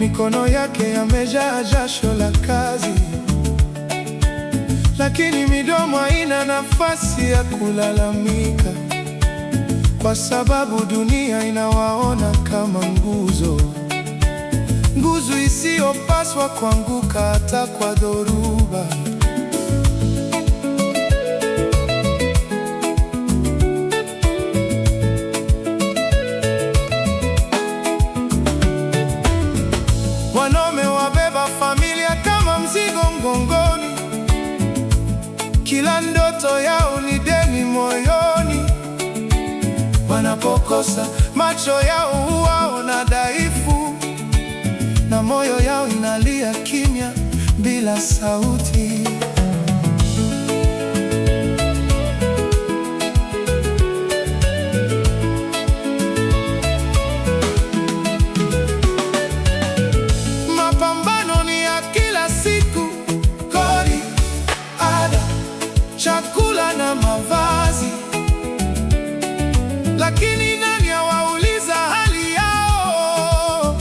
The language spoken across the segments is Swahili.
mikono yake yamejaa jasho la kazi, lakini midomo haina nafasi ya kulalamika, kwa sababu dunia inawaona kama nguzo isiyopaswa kuanguka hata kwa dhoruba. Wanaume wabeba familia kama mzigo mgongoni, kila ndoto yao ni deni moyoni. Wanapokosa, macho yao huwaona dhaifu, na moyo yao inalia kimya bila sauti. Mapambano ni ya kila siku: kodi, ada, chakula na mavazi. Lakini nani awauliza hali yao?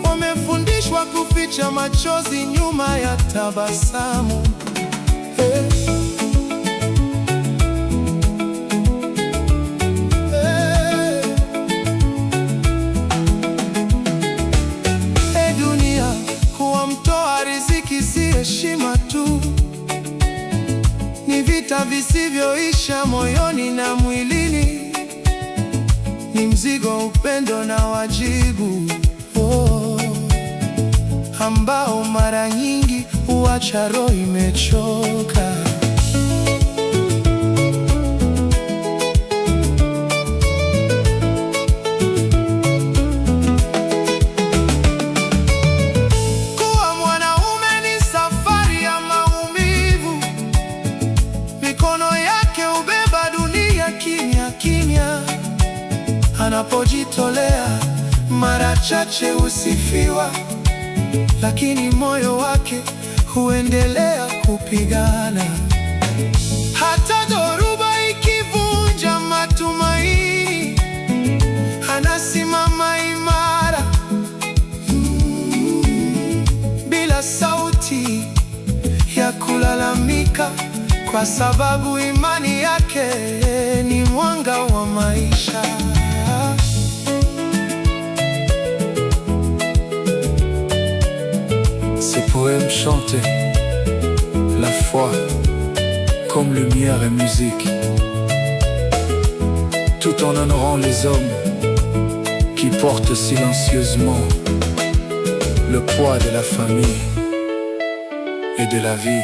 Wamefundishwa kuficha machozi nyuma ya tabasamu. Dunia huwa mtoa riziki, si heshima tu. Ni vita visivyoisha moyoni na mwilini. Ni mzigo, upendo na wajibu, ambao mara nyingi huacha roho imechoka. Kuwa mwanaume ni safari ya maumivu. Mikono yake hubeba dunia kimya kimya. Anapojitolea, mara chache husifiwa, lakini moyo wake huendelea kupigana. Hata dhoruba ikivunja matumaini, anasimama imara, bila sauti ya kulalamika, kwa sababu imani yake ni mwanga wa maisha. Ces poèmes chantaient la foi comme lumière et musique, tout en honorant les hommes qui portent silencieusement le poids de la famille et de la vie.